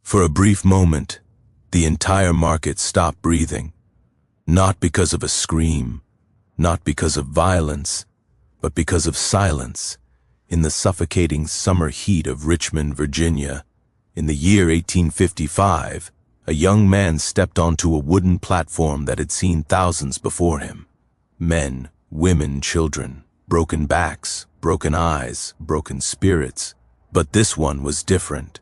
For a brief moment, the entire market stopped breathing, not because of a scream, not because of violence, but because of silence. In the suffocating summer heat of Richmond, Virginia, in the year 1855, a young man stepped onto a wooden platform that had seen thousands before him. Men, women, children, broken backs, broken eyes, broken spirits. But this one was different.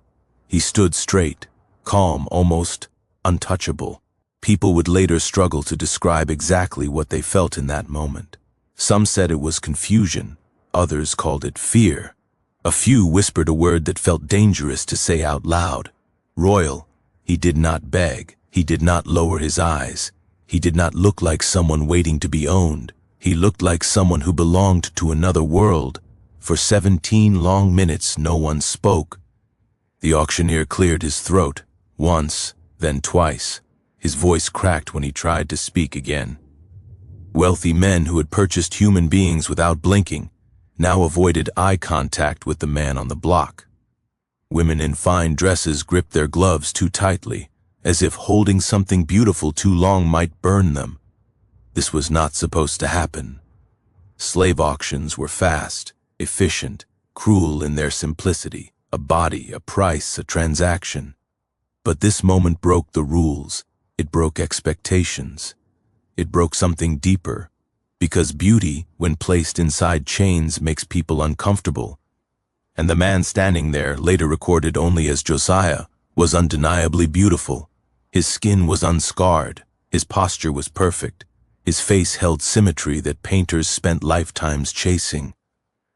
He stood straight, calm, almost untouchable. People would later struggle to describe exactly what they felt in that moment. Some said it was confusion, others called it fear. A few whispered a word that felt dangerous to say out loud. Royal. He did not beg. He did not lower his eyes. He did not look like someone waiting to be owned. He looked like someone who belonged to another world. For 17 long minutes, no one spoke. The auctioneer cleared his throat, once, then twice. His voice cracked when he tried to speak again. Wealthy men who had purchased human beings without blinking now avoided eye contact with the man on the block. Women in fine dresses gripped their gloves too tightly, as if holding something beautiful too long might burn them. This was not supposed to happen. Slave auctions were fast, efficient, cruel in their simplicity, a body, a price, a transaction. But this moment broke the rules. It broke expectations. It broke something deeper, because beauty, when placed inside chains, makes people uncomfortable. And the man standing there, later recorded only as Josiah, was undeniably beautiful. His skin was unscarred. His posture was perfect. His face held symmetry that painters spent lifetimes chasing.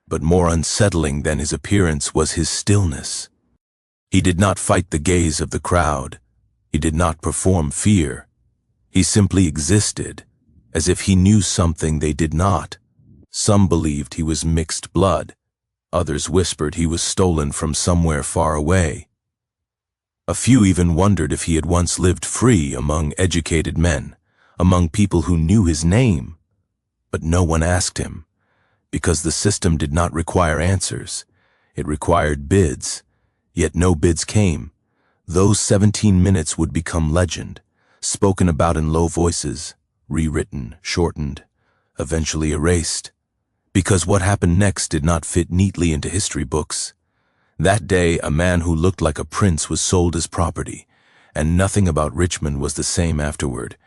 But more unsettling than his appearance was his stillness. He did not fight the gaze of the crowd. He did not perform fear. He simply existed, as if he knew something they did not. Some believed he was mixed blood. Others whispered he was stolen from somewhere far away. A few even wondered if he had once lived free among educated men, among people who knew his name. But no one asked him, because the system did not require answers. It required bids, yet no bids came. Those 17 minutes would become legend, spoken about in low voices, rewritten, shortened, eventually erased, because what happened next did not fit neatly into history books. That day, a man who looked like a prince was sold as property, and nothing about Richmond was the same afterward.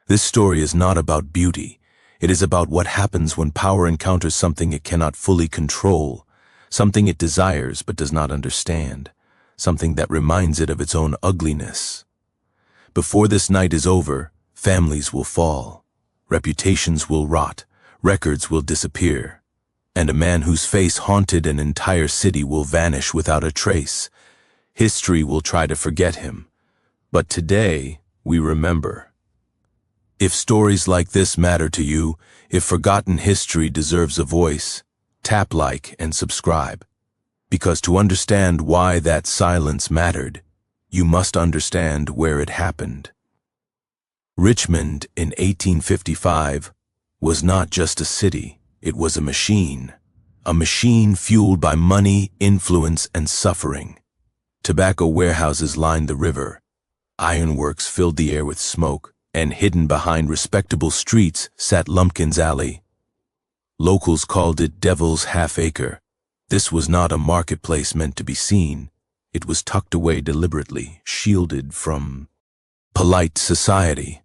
This story is not about beauty. It is about what happens when power encounters something it cannot fully control, something it desires but does not understand, something that reminds it of its own ugliness. Before this night is over, families will fall, reputations will rot, records will disappear, and a man whose face haunted an entire city will vanish without a trace. History will try to forget him, but today we remember. If stories like this matter to you, if forgotten history deserves a voice, tap like and subscribe. Because to understand why that silence mattered, you must understand where it happened. Richmond in 1855 was not just a city, it was a machine fueled by money, influence, and suffering. Tobacco warehouses lined the river. Ironworks filled the air with smoke, and hidden behind respectable streets sat Lumpkin's Alley. Locals called it Devil's Half-Acre. This was not a marketplace meant to be seen. It was tucked away deliberately, shielded from polite society.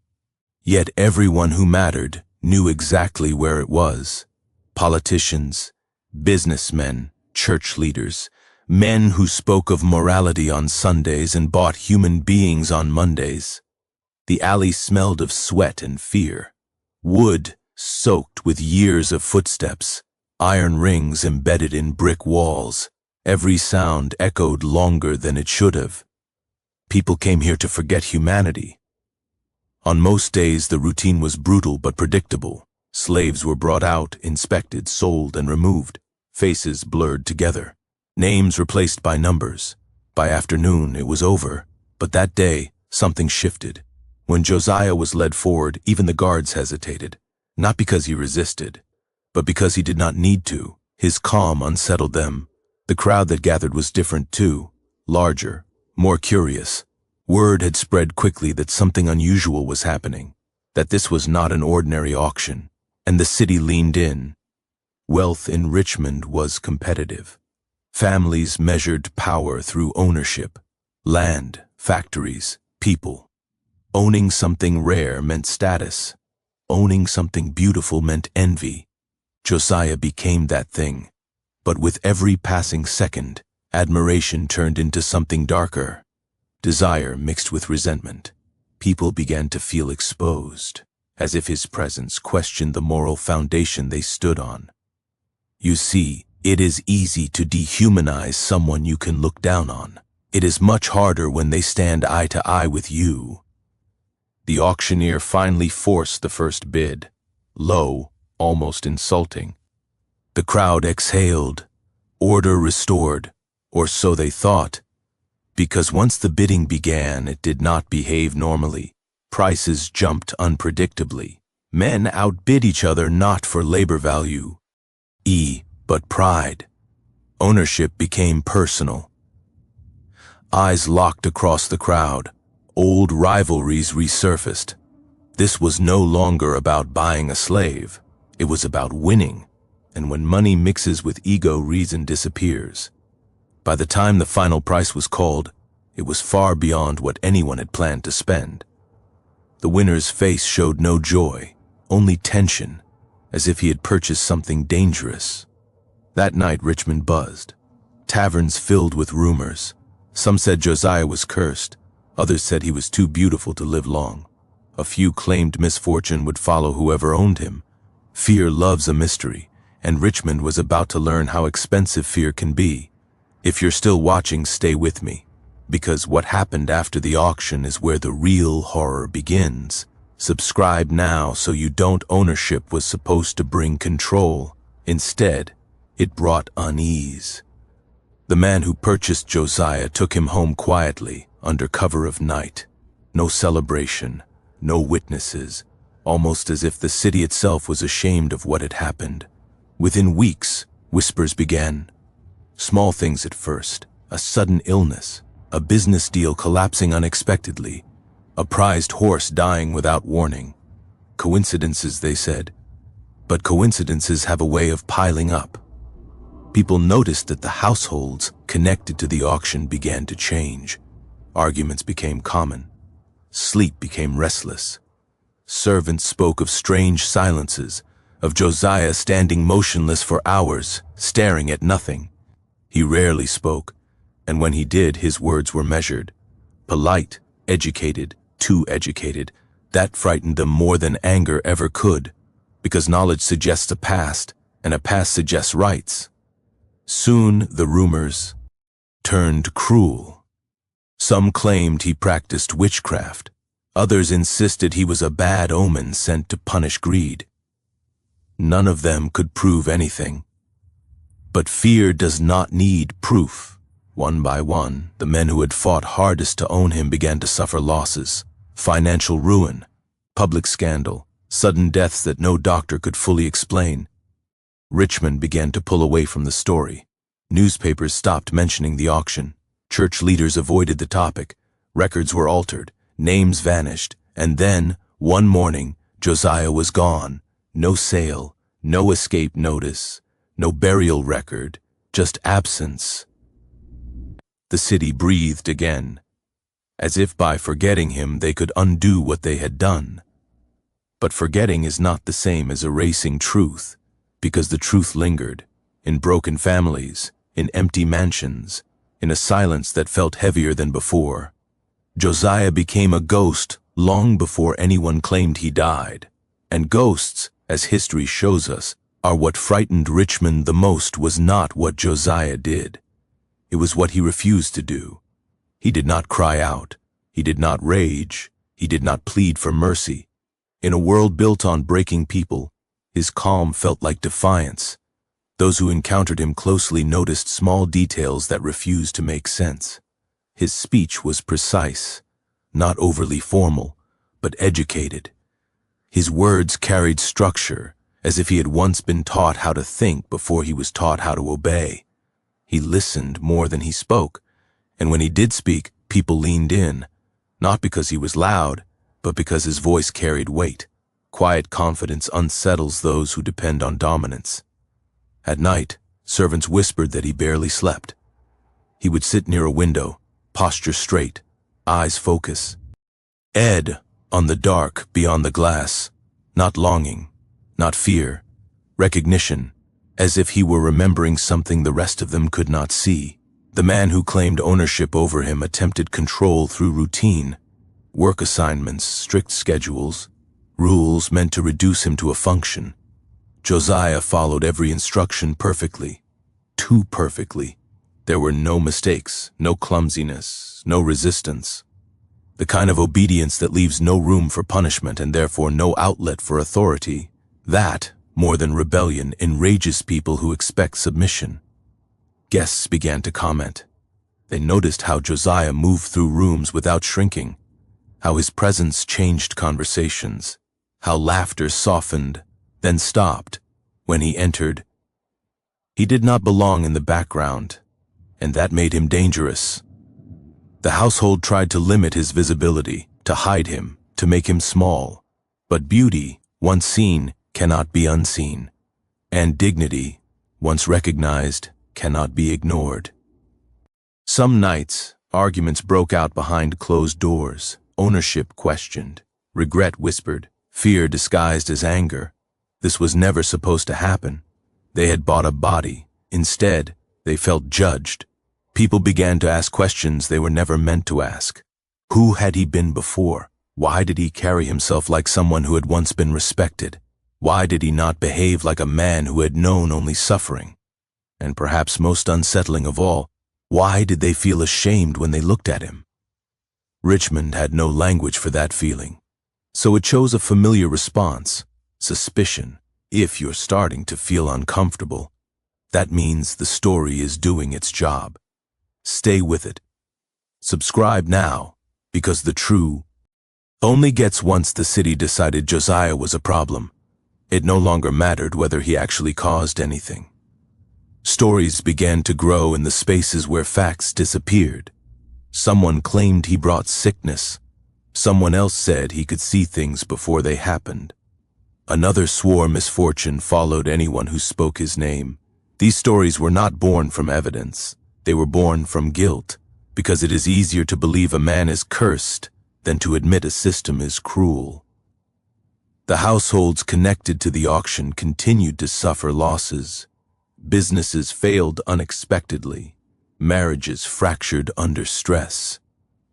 Yet everyone who mattered knew exactly where it was. Politicians, businessmen, church leaders, men who spoke of morality on Sundays and bought human beings on Mondays. The alley smelled of sweat and fear. Wood soaked with years of footsteps, iron rings embedded in brick walls. Every sound echoed longer than it should have. People came here to forget humanity. On most days, the routine was brutal but predictable. Slaves were brought out, inspected, sold, and removed. Faces blurred together. Names replaced by numbers. By afternoon, it was over. But that day, something shifted. When Josiah was led forward, even the guards hesitated. Not because he resisted, but because he did not need to. His calm unsettled them. The crowd that gathered was different too. Larger, more curious. Word had spread quickly that something unusual was happening, that this was not an ordinary auction, and the city leaned in. Wealth in Richmond was competitive. Families measured power through ownership, land, factories, people. Owning something rare meant status. Owning something beautiful meant envy. Josiah became that thing, but with every passing second, admiration turned into something darker. Desire mixed with resentment. People began to feel exposed, as if his presence questioned the moral foundation they stood on. You see, it is easy to dehumanize someone you can look down on. It is much harder when they stand eye to eye with you. The auctioneer finally forced the first bid, low, almost insulting. The crowd exhaled, order restored, or so they thought. Because once the bidding began, it did not behave normally. Prices jumped unpredictably. Men outbid each other not for labor value, but pride. Ownership became personal. Eyes locked across the crowd. Old rivalries resurfaced. This was no longer about buying a slave. It was about winning. And when money mixes with ego, reason disappears. By the time the final price was called, it was far beyond what anyone had planned to spend. The winner's face showed no joy, only tension, as if he had purchased something dangerous. That night Richmond buzzed. Taverns filled with rumors. Some said Josiah was cursed. Others said he was too beautiful to live long. A few claimed misfortune would follow whoever owned him. Fear loves a mystery, and Richmond was about to learn how expensive fear can be. If you're still watching, stay with me, because what happened after the auction is where the real horror begins. Subscribe now so you don't. Ownership was supposed to bring control. Instead, it brought unease. The man who purchased Josiah took him home quietly, under cover of night. No celebration, no witnesses, almost as if the city itself was ashamed of what had happened. Within weeks, whispers began. Small things at first, a sudden illness, a business deal collapsing unexpectedly, a prized horse dying without warning. Coincidences, they said. But coincidences have a way of piling up. People noticed that the households connected to the auction began to change. Arguments became common. Sleep became restless. Servants spoke of strange silences, of Josiah standing motionless for hours, staring at nothing. He rarely spoke, and when he did, his words were measured. Polite, educated, too educated. That frightened them more than anger ever could, because knowledge suggests a past, and a past suggests rights. Soon the rumors turned cruel. Some claimed he practiced witchcraft. Others insisted he was a bad omen sent to punish greed. None of them could prove anything. But fear does not need proof. One by one, the men who had fought hardest to own him began to suffer losses. Financial ruin, public scandal, sudden deaths that no doctor could fully explain. Richmond began to pull away from the story. Newspapers stopped mentioning the auction. Church leaders avoided the topic. Records were altered. Names vanished. And then, one morning, Josiah was gone. No sale, no escape notice, no burial record, just absence. The city breathed again, as if by forgetting him they could undo what they had done. But forgetting is not the same as erasing truth, because the truth lingered, in broken families, in empty mansions, in a silence that felt heavier than before. Josiah became a ghost long before anyone claimed he died. And ghosts, as history shows us, are what frightened Richmond the most. Was not what Josiah did. It was what he refused to do. He did not cry out. He did not rage. He did not plead for mercy. In a world built on breaking people, his calm felt like defiance. Those who encountered him closely noticed small details that refused to make sense. His speech was precise, not overly formal, but educated. His words carried structure, as if he had once been taught how to think before he was taught how to obey. He listened more than he spoke, and when he did speak, People leaned in, not because he was loud, but because his voice carried weight. Quiet confidence unsettles those who depend on dominance. At night, servants whispered that he barely slept. He would sit near a window, posture straight, eyes focus. Ed, on the dark beyond the glass, not longing, not fear, recognition, as if he were remembering something the rest of them could not see. The man who claimed ownership over him attempted control through routine, work assignments, strict schedules, rules meant to reduce him to a function. Josiah followed every instruction perfectly, too perfectly. There were no mistakes, no clumsiness, no resistance. The kind of obedience that leaves no room for punishment and therefore no outlet for authority. That, more than rebellion, enrages people who expect submission. Guests began to comment. They noticed how Josiah moved through rooms without shrinking, how his presence changed conversations, how laughter softened, then stopped when he entered. He did not belong in the background, and that made him dangerous. The household tried to limit his visibility, to hide him, to make him small. But beauty, once seen, cannot be unseen, and dignity, once recognized, cannot be ignored. Some nights, arguments broke out behind closed doors, ownership questioned, regret whispered, fear disguised as anger. This was never supposed to happen. They had bought a body. Instead, they felt judged. People began to ask questions they were never meant to ask. Who had he been before? Why did he carry himself like someone who had once been respected? Why did he not behave like a man who had known only suffering? And perhaps most unsettling of all, why did they feel ashamed when they looked at him? Richmond had no language for that feeling, so it chose a familiar response: suspicion. If you're starting to feel uncomfortable, that means the story is doing its job. Stay with it. Subscribe now, because the true only gets once the city decided Josiah was a problem. It no longer mattered whether he actually caused anything. Stories began to grow in the spaces where facts disappeared. Someone claimed he brought sickness. Someone else said he could see things before they happened. Another swore misfortune followed anyone who spoke his name. These stories were not born from evidence. They were born from guilt, because it is easier to believe a man is cursed than to admit a system is cruel. The households connected to the auction continued to suffer losses. Businesses failed unexpectedly. Marriages fractured under stress.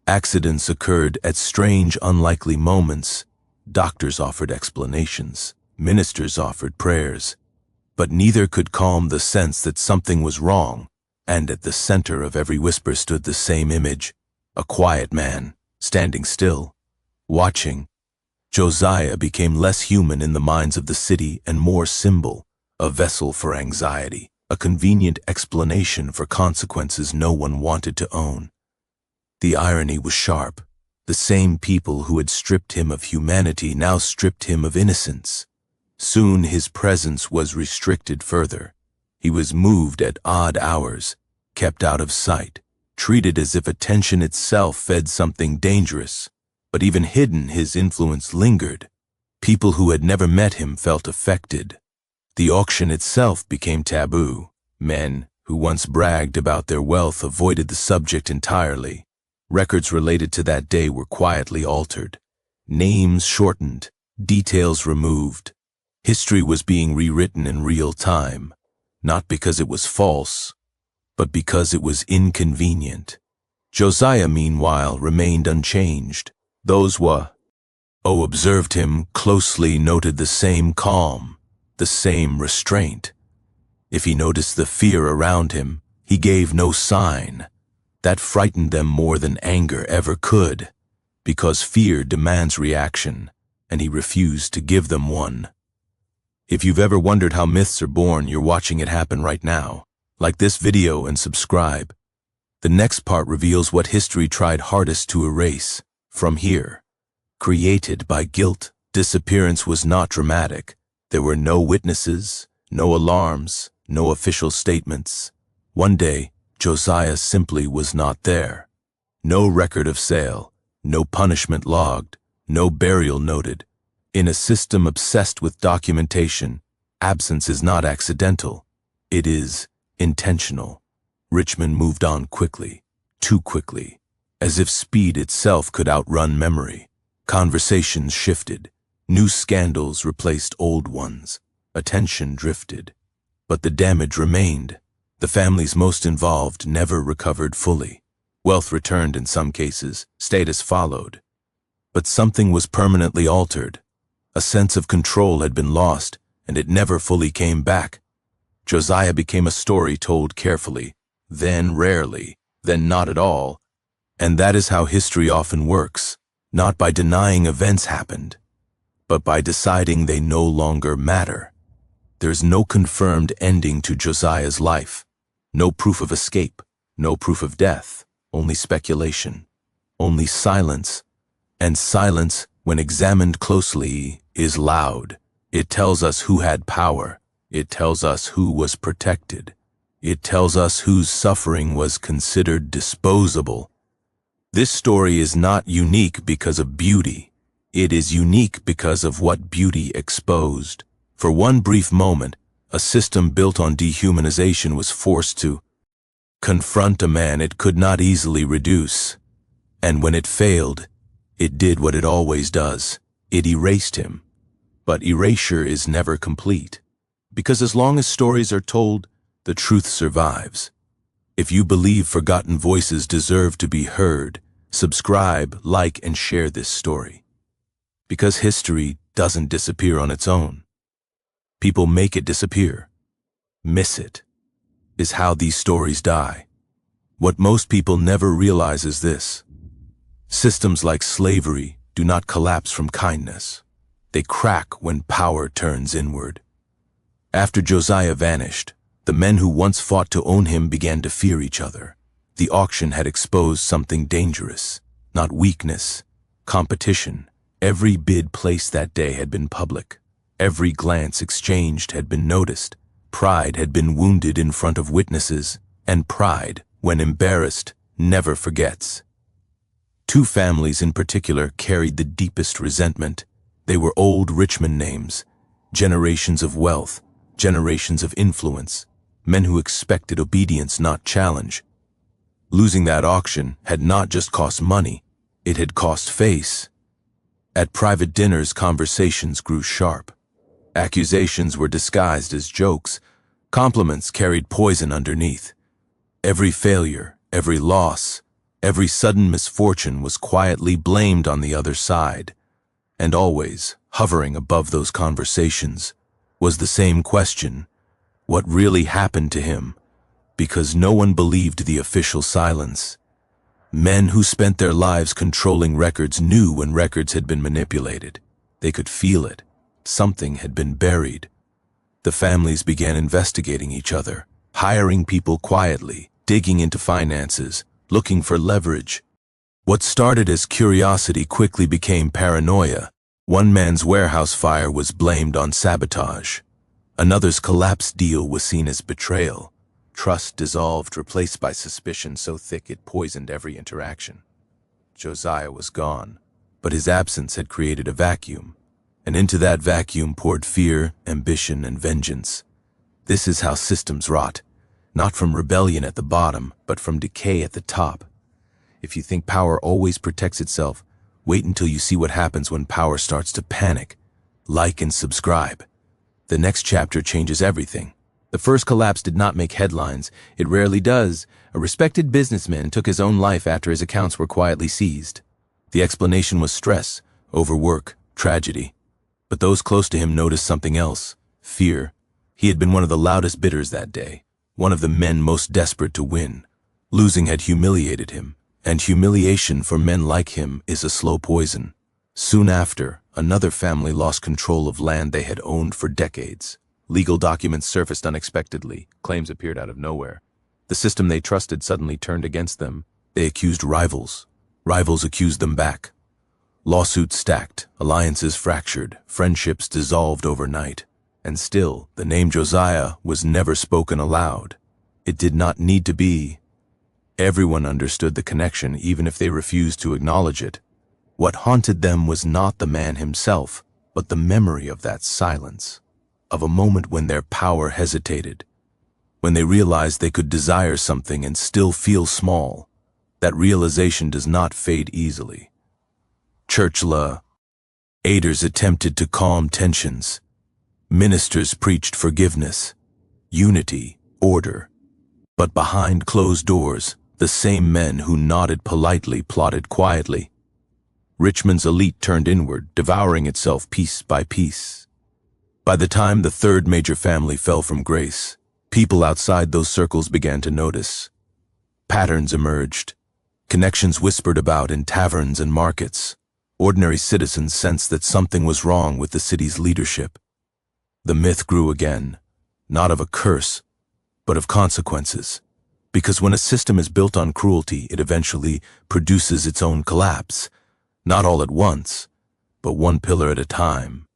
Accidents occurred at strange, unlikely moments. Doctors offered explanations. Ministers offered prayers. But neither could calm the sense that something was wrong, and at the center of every whisper stood the same image: a quiet man, standing still, watching. Josiah became less human in the minds of the city and more symbol, a vessel for anxiety, a convenient explanation for consequences no one wanted to own. The irony was sharp. The same people who had stripped him of humanity now stripped him of innocence. Soon his presence was restricted further. He was moved at odd hours, kept out of sight, treated as if attention itself fed something dangerous. But even hidden, his influence lingered. People who had never met him felt affected. The auction itself became taboo. Men who once bragged about their wealth avoided the subject entirely. Records related to that day were quietly altered. Names shortened, details removed. History was being rewritten in real time, not because it was false, but because it was inconvenient. Josiah, meanwhile, remained unchanged. Those who observed him closely noted the same calm, the same restraint. If he noticed the fear around him, he gave no sign. That frightened them more than anger ever could, because fear demands reaction, and he refused to give them one. If you've ever wondered how myths are born, you're watching it happen right now. Like this video and subscribe. The next part reveals what history tried hardest to erase. From here, created by guilt, disappearance was not dramatic. There were no witnesses, no alarms, no official statements. One day, Josiah simply was not there. No record of sale, no punishment logged, no burial noted. In a system obsessed with documentation, absence is not accidental. It is intentional. Richmond moved on quickly, too quickly, as if speed itself could outrun memory. Conversations shifted. New scandals replaced old ones. Attention drifted. But the damage remained. The families most involved never recovered fully. Wealth returned in some cases, status followed. But something was permanently altered. A sense of control had been lost, and it never fully came back. Josiah became a story told carefully, then rarely, then not at all. And that is how history often works, not by denying events happened, but by deciding they no longer matter. There's no confirmed ending to Josiah's life, no proof of escape, no proof of death, only speculation, only silence. And silence, when examined closely, is loud. It tells us who had power. It tells us who was protected. It tells us whose suffering was considered disposable. This story is not unique because of beauty. It is unique because of what beauty exposed. For one brief moment, a system built on dehumanization was forced to confront a man it could not easily reduce. And when it failed, it did what it always does. It erased him. But erasure is never complete. Because as long as stories are told, the truth survives. If you believe forgotten voices deserve to be heard, subscribe, like, and share this story. Because history doesn't disappear on its own. People make it disappear. Miss it is how these stories die. What most people never realize is this. Systems like slavery do not collapse from kindness. They crack when power turns inward. After Josiah vanished, the men who once fought to own him began to fear each other. The auction had exposed something dangerous, not weakness, competition. Every bid placed that day had been public. Every glance exchanged had been noticed. Pride had been wounded in front of witnesses, and pride, when embarrassed, never forgets. Two families in particular carried the deepest resentment. They were old Richmond names, generations of wealth, generations of influence, men who expected obedience, not challenge. Losing that auction had not just cost money, it had cost face. At private dinners, conversations grew sharp. Accusations were disguised as jokes. Compliments carried poison underneath. Every failure, every loss, every sudden misfortune was quietly blamed on the other side. And always, hovering above those conversations, was the same question: what really happened to him? Because no one believed the official silence. Men who spent their lives controlling records knew when records had been manipulated. They could feel it. Something had been buried. The families began investigating each other, hiring people quietly, digging into finances, looking for leverage. What started as curiosity quickly became paranoia. One man's warehouse fire was blamed on sabotage. Another's collapsed deal was seen as betrayal. Trust dissolved, replaced by suspicion so thick it poisoned every interaction. Josiah was gone, but his absence had created a vacuum, and into that vacuum poured fear, ambition, and vengeance. This is how systems rot, not from rebellion at the bottom, but from decay at the top. If you think power always protects itself, wait until you see what happens when power starts to panic. Like and subscribe. The next chapter changes everything. The first collapse did not make headlines. It rarely does. A respected businessman took his own life after his accounts were quietly seized. The explanation was stress, overwork, tragedy. But those close to him noticed something else: fear. He had been one of the loudest bidders that day, one of the men most desperate to win. Losing had humiliated him, and humiliation for men like him is a slow poison. Soon after, another family lost control of land they had owned for decades. Legal documents surfaced unexpectedly. Claims appeared out of nowhere. The system they trusted suddenly turned against them. They accused rivals. Rivals accused them back. Lawsuits stacked, alliances fractured, friendships dissolved overnight. And still, the name Josiah was never spoken aloud. It did not need to be. Everyone understood the connection, even if they refused to acknowledge it. What haunted them was not the man himself, but the memory of that silence, of a moment when their power hesitated, when they realized they could desire something and still feel small. That realization does not fade easily. Church leaders attempted to calm tensions. Ministers preached forgiveness, unity, order. But behind closed doors, the same men who nodded politely plotted quietly. Richmond's elite turned inward, devouring itself piece by piece. By the time the third major family fell from grace, people outside those circles began to notice. Patterns emerged. Connections whispered about in taverns and markets. Ordinary citizens sensed that something was wrong with the city's leadership. The myth grew again, not of a curse, but of consequences. Because when a system is built on cruelty, it eventually produces its own collapse. Not all at once, but one pillar at a time.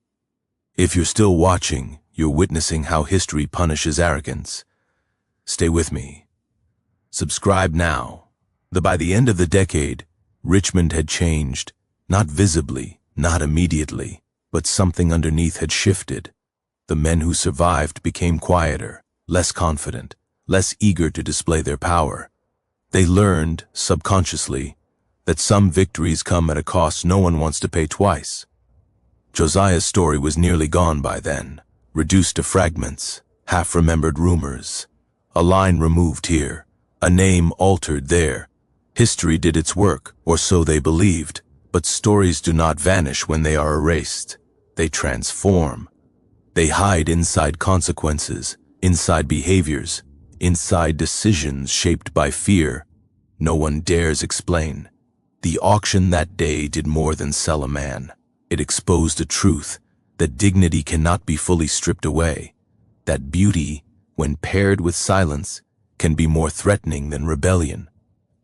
If you're still watching, you're witnessing how history punishes arrogance. Stay with me. Subscribe now. By the end of the decade, Richmond had changed, not visibly, not immediately, but something underneath had shifted. The men who survived became quieter, less confident, less eager to display their power. They learned, subconsciously, that some victories come at a cost no one wants to pay twice. Josiah's story was nearly gone by then, reduced to fragments, half-remembered rumors. A line removed here, a name altered there. History did its work, or so they believed, but stories do not vanish when they are erased. They transform. They hide inside consequences, inside behaviors, inside decisions shaped by fear. No one dares explain. The auction that day did more than sell a man. It exposed a truth, that dignity cannot be fully stripped away, that beauty, when paired with silence, can be more threatening than rebellion.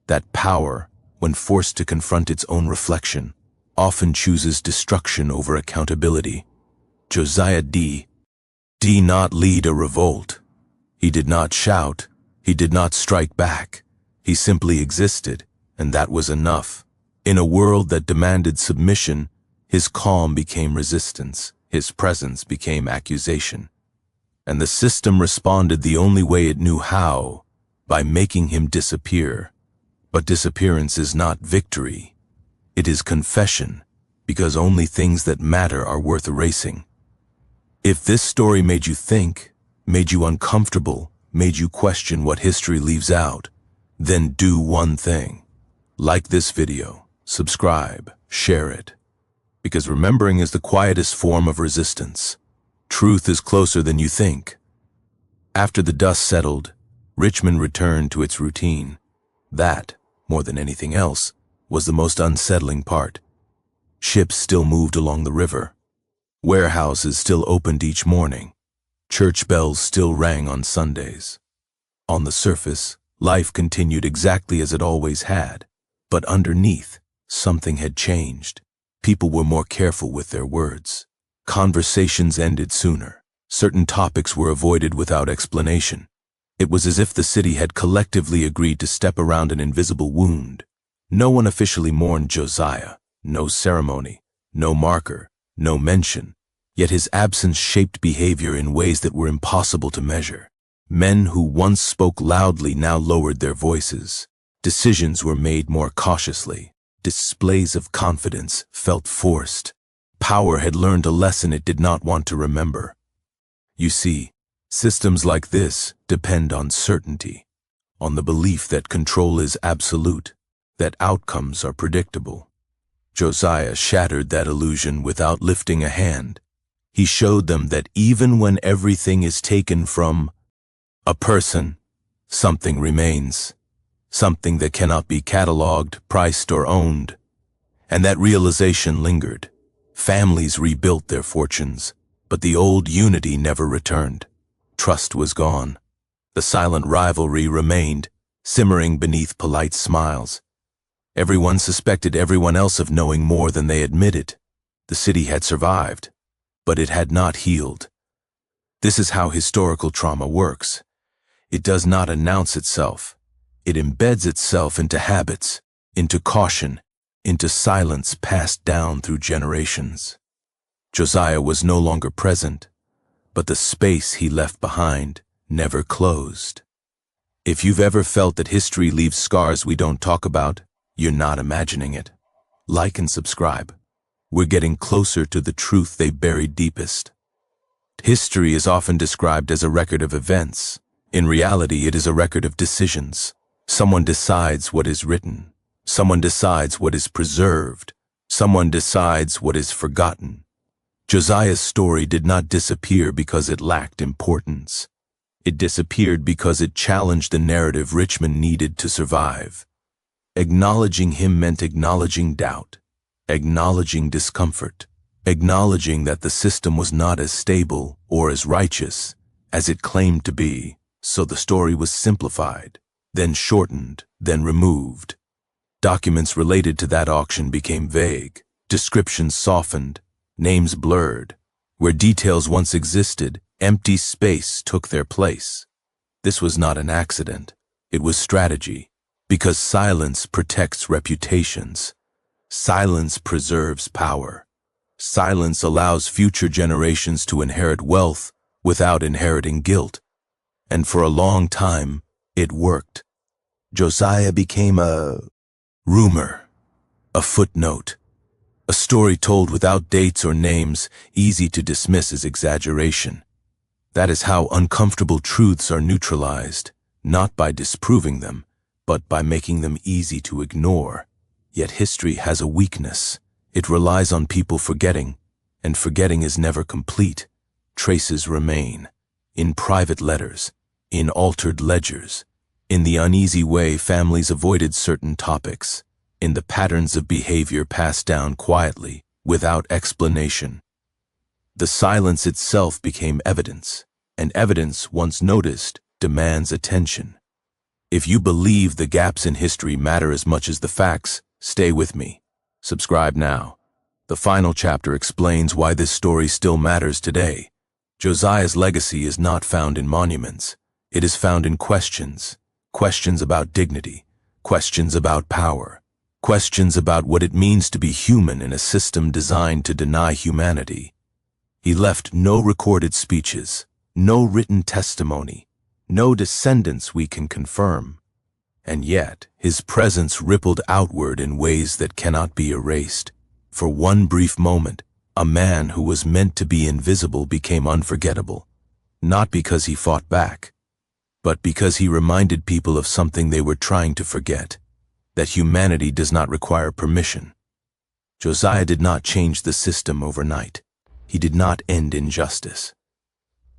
That power, when forced to confront its own reflection, often chooses destruction over accountability. Josiah did not lead a revolt. He did not shout. He did not strike back. He simply existed, and that was enough. In a world that demanded submission, his calm became resistance. His presence became accusation. And the system responded the only way it knew how, by making him disappear. But disappearance is not victory. It is confession, because only things that matter are worth erasing. If this story made you think, made you uncomfortable, made you question what history leaves out, then do one thing. Like this video, subscribe, share it. Because remembering is the quietest form of resistance. Truth is closer than you think. After the dust settled, Richmond returned to its routine. That, more than anything else, was the most unsettling part. Ships still moved along the river. Warehouses still opened each morning. Church bells still rang on Sundays. On the surface, life continued exactly as it always had. But underneath, something had changed. People were more careful with their words. Conversations ended sooner. Certain topics were avoided without explanation. It was as if the city had collectively agreed to step around an invisible wound. No one officially mourned Josiah. No ceremony, no marker, no mention. Yet his absence shaped behavior in ways that were impossible to measure. Men who once spoke loudly now lowered their voices. Decisions were made more cautiously. Displays of confidence felt forced. Power had learned a lesson it did not want to remember. You see, systems like this depend on certainty, on the belief that control is absolute, that outcomes are predictable. Josiah shattered that illusion without lifting a hand. He showed them that even when everything is taken from a person, something remains, something that cannot be cataloged, priced, or owned. And that realization lingered. Families rebuilt their fortunes, but the old unity never returned. Trust was gone. The silent rivalry remained, simmering beneath polite smiles. Everyone suspected everyone else of knowing more than they admitted. The city had survived, but it had not healed. This is how historical trauma works. It does not announce itself. It embeds itself into habits, into caution, into silence passed down through generations. Josiah was no longer present, but the space he left behind never closed. If you've ever felt that history leaves scars we don't talk about, you're not imagining it. Like and subscribe. We're getting closer to the truth they buried deepest. History is often described as a record of events. In reality, it is a record of decisions. Someone decides what is written. Someone decides what is preserved. Someone decides what is forgotten. Josiah's story did not disappear because it lacked importance. It disappeared because it challenged the narrative Richmond needed to survive. Acknowledging him meant acknowledging doubt, acknowledging discomfort, acknowledging that the system was not as stable or as righteous as it claimed to be, so the story was simplified, then shortened, then removed. Documents related to that auction became vague, descriptions softened, names blurred. Where details once existed, empty space took their place. This was not an accident. It was strategy, because silence protects reputations. Silence preserves power. Silence allows future generations to inherit wealth without inheriting guilt. And for a long time, it worked. Josiah became a rumor, a footnote, a story told without dates or names, easy to dismiss as exaggeration. That is how uncomfortable truths are neutralized, not by disproving them, but by making them easy to ignore. Yet history has a weakness. It relies on people forgetting, and forgetting is never complete. Traces remain, in private letters, in altered ledgers, in the uneasy way families avoided certain topics, in the patterns of behavior passed down quietly, without explanation. The silence itself became evidence, and evidence, once noticed, demands attention. If you believe the gaps in history matter as much as the facts, stay with me. Subscribe now. The final chapter explains why this story still matters today. Josiah's legacy is not found in monuments. It is found in questions. Questions about dignity. Questions about power. Questions about what it means to be human in a system designed to deny humanity. He left no recorded speeches, no written testimony, no descendants we can confirm. And yet, his presence rippled outward in ways that cannot be erased. For one brief moment, a man who was meant to be invisible became unforgettable, not because he fought back, but because he reminded people of something they were trying to forget, that humanity does not require permission. Josiah did not change the system overnight. He did not end injustice.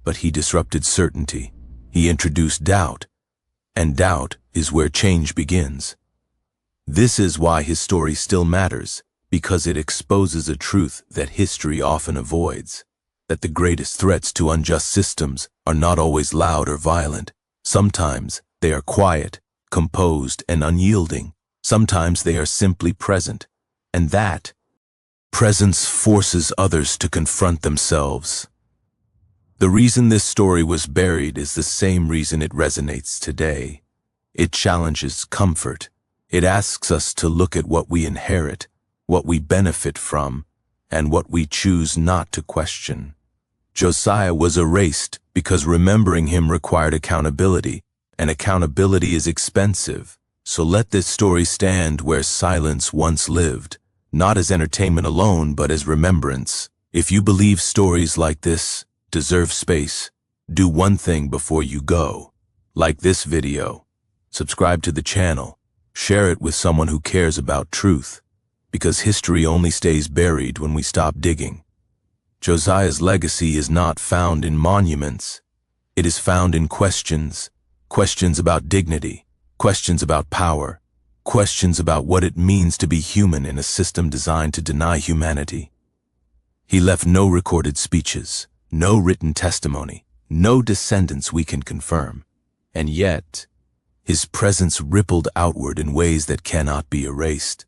But he disrupted certainty. He introduced doubt, and doubt is where change begins. This is why his story still matters, because it exposes a truth that history often avoids, that the greatest threats to unjust systems are not always loud or violent. Sometimes they are quiet, composed, and unyielding. Sometimes they are simply present, and that presence forces others to confront themselves. The reason this story was buried is the same reason it resonates today. It challenges comfort. It asks us to look at what we inherit, what we benefit from, and what we choose not to question. Josiah was erased because remembering him required accountability, and accountability is expensive. So let this story stand where silence once lived, not as entertainment alone, but as remembrance. If you believe stories like this deserve space, do one thing before you go. Like this video, subscribe to the channel, share it with someone who cares about truth, because history only stays buried when we stop digging. Josiah's legacy is not found in monuments. It is found in questions, questions about dignity, questions about power, questions about what it means to be human in a system designed to deny humanity. He left no recorded speeches, no written testimony, no descendants we can confirm, and yet, his presence rippled outward in ways that cannot be erased.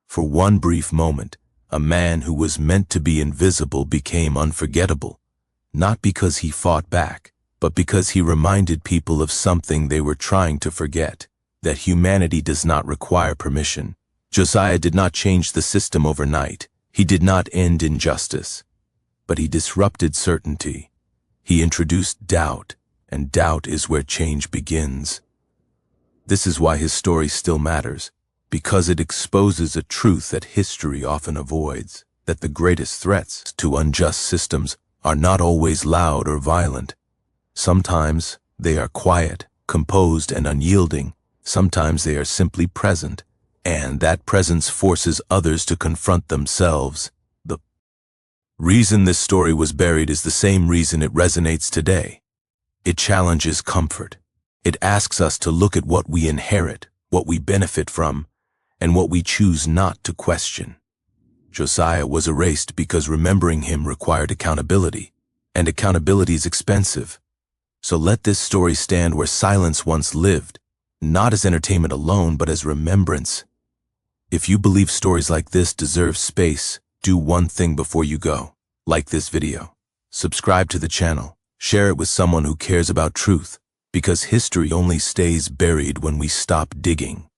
For one brief moment, a man who was meant to be invisible became unforgettable, not because he fought back, but because he reminded people of something they were trying to forget. that humanity does not require permission. Josiah did not change the system overnight. He did not end injustice, but he disrupted certainty. He introduced doubt, and doubt is where change begins. This is why his story still matters, because it exposes a truth that history often avoids, that the greatest threats to unjust systems are not always loud or violent. Sometimes they are quiet, composed, and unyielding. Sometimes they are simply present, and that presence forces others to confront themselves. The reason this story was buried is the same reason it resonates today. It challenges comfort. It asks us to look at what we inherit, what we benefit from, and what we choose not to question. Josiah was erased because remembering him required accountability, and accountability is expensive. So let this story stand where silence once lived, not as entertainment alone, but as remembrance. If you believe stories like this deserve space, do one thing before you go. Like this video. Subscribe to the channel. Share it with someone who cares about truth, because history only stays buried when we stop digging.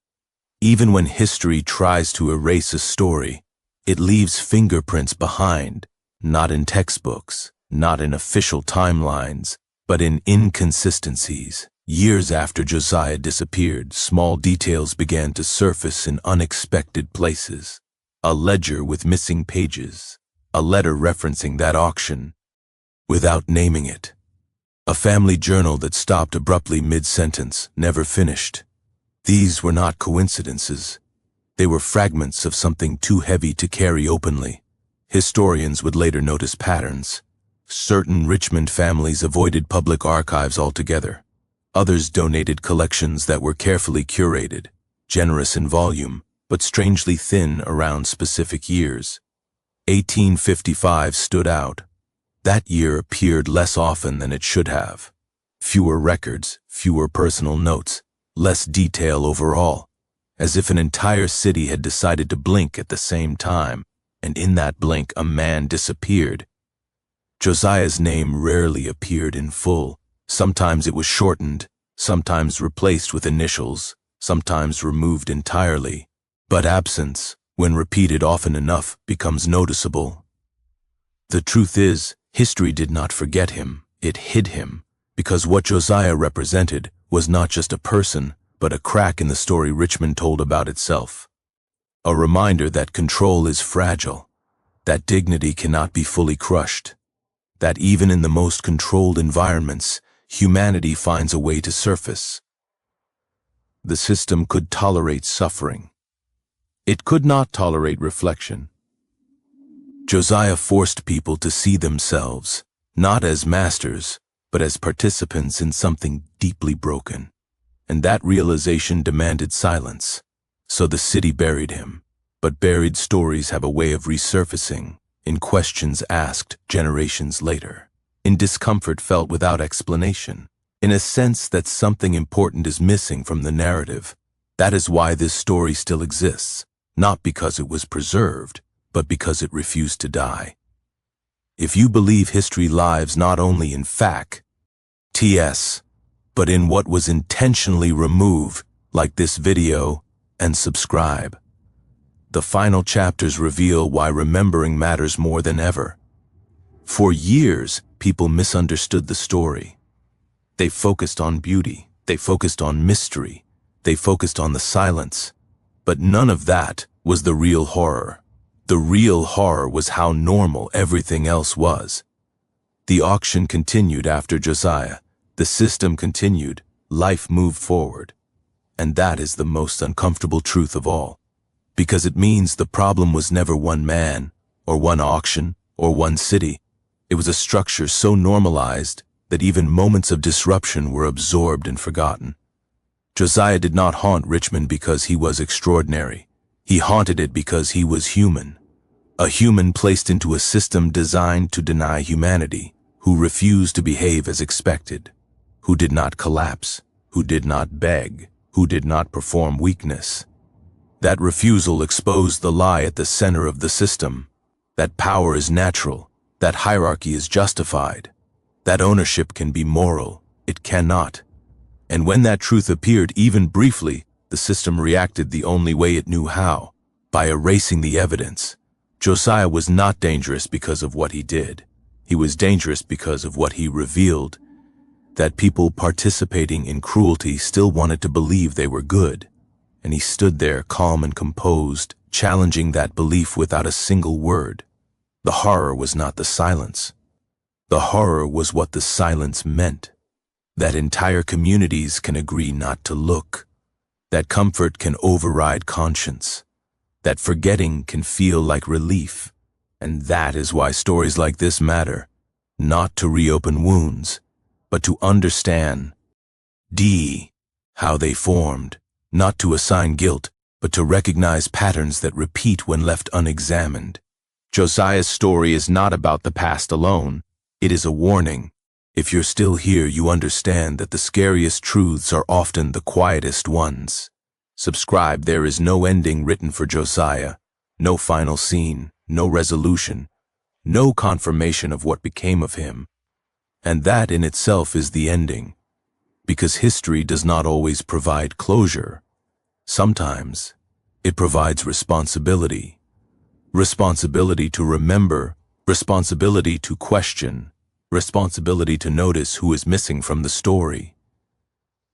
Even when history tries to erase a story, it leaves fingerprints behind, not in textbooks, not in official timelines, but in inconsistencies. Years after Josiah disappeared, small details began to surface in unexpected places. A ledger with missing pages, a letter referencing that auction, without naming it. A family journal that stopped abruptly mid-sentence, never finished. These were not coincidences. They were fragments of something too heavy to carry openly. Historians would later notice patterns. Certain Richmond families avoided public archives altogether. Others donated collections that were carefully curated, generous in volume, but strangely thin around specific years. 1855 stood out. That year appeared less often than it should have. Fewer records, fewer personal notes, less detail overall, as if an entire city had decided to blink at the same time, and in that blink a man disappeared. Josiah's name rarely appeared in full. Sometimes it was shortened, sometimes replaced with initials, sometimes removed entirely. But absence, when repeated often enough, becomes noticeable. The truth is, history did not forget him, it hid him, because what Josiah represented was not just a person, but a crack in the story Richmond told about itself. A reminder that control is fragile, that dignity cannot be fully crushed, that even in the most controlled environments, humanity finds a way to surface. The system could tolerate suffering. It could not tolerate reflection. Josiah forced people to see themselves, not as masters, but as participants in something deeply broken. And that realization demanded silence. So the city buried him. But buried stories have a way of resurfacing, in questions asked generations later, in discomfort felt without explanation, in a sense that something important is missing from the narrative. That is why this story still exists, not because it was preserved, but because it refused to die. If you believe history lives not only in fact, but in what was intentionally removed, like this video, and subscribe. The final chapters reveal why remembering matters more than ever. For years, people misunderstood the story. They focused on beauty, they focused on mystery, they focused on the silence. But none of that was the real horror. The real horror was how normal everything else was. The auction continued after Josiah. The system continued. Life moved forward. And that is the most uncomfortable truth of all. Because it means the problem was never one man, or one auction, or one city. It was a structure so normalized that even moments of disruption were absorbed and forgotten. Josiah did not haunt Richmond because he was extraordinary. He haunted it because he was human. A human placed into a system designed to deny humanity, who refused to behave as expected, who did not collapse, who did not beg, who did not perform weakness. That refusal exposed the lie at the center of the system, that power is natural, that hierarchy is justified, that ownership can be moral, it cannot. And when that truth appeared even briefly, The system reacted the only way it knew how, by erasing the evidence. Josiah was not dangerous because of what he did. He was dangerous because of what he revealed, that people participating in cruelty still wanted to believe they were good. And he stood there calm and composed, challenging that belief without a single word. The horror was not the silence. The horror was what the silence meant. That entire communities can agree not to look. That comfort can override conscience. That forgetting can feel like relief. And that is why stories like this matter. Not to reopen wounds, but to understand how they formed. Not to assign guilt, but to recognize patterns that repeat when left unexamined. Josiah's story is not about the past alone. It is a warning. If you're still here, you understand that the scariest truths are often the quietest ones. Subscribe. There is no ending written for Josiah, no final scene, no resolution, no confirmation of what became of him. And that in itself is the ending, because history does not always provide closure. Sometimes it provides responsibility. Responsibility to remember, responsibility to question, responsibility to notice who is missing from the story.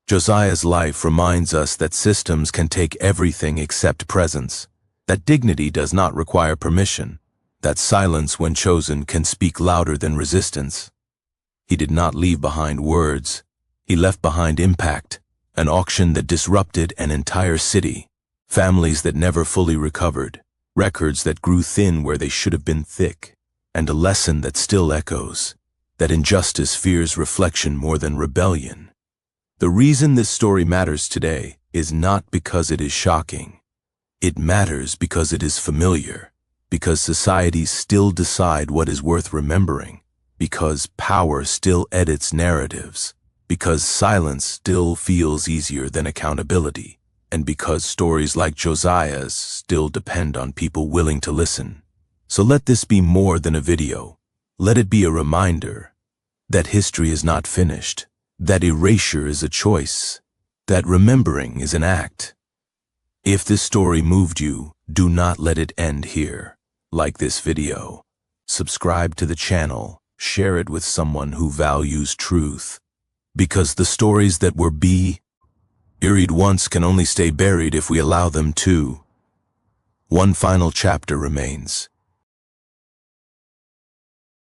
Josiah's life reminds us that systems can take everything except presence, that dignity does not require permission, that silence when chosen can speak louder than resistance. He did not leave behind words. He left behind impact, an auction that disrupted an entire city, families that never fully recovered, records that grew thin where they should have been thick, and a lesson that still echoes, that injustice fears reflection more than rebellion. The reason this story matters today is not because it is shocking. It matters because it is familiar, because societies still decide what is worth remembering, because power still edits narratives, because silence still feels easier than accountability, and because stories like Josiah's still depend on people willing to listen. So let this be more than a video. Let it be a reminder that history is not finished, that erasure is a choice, that remembering is an act. If this story moved you, do not let it end here. Like this video, subscribe to the channel, share it with someone who values truth. Because the stories that were buried once can only stay buried if we allow them to. One final chapter remains.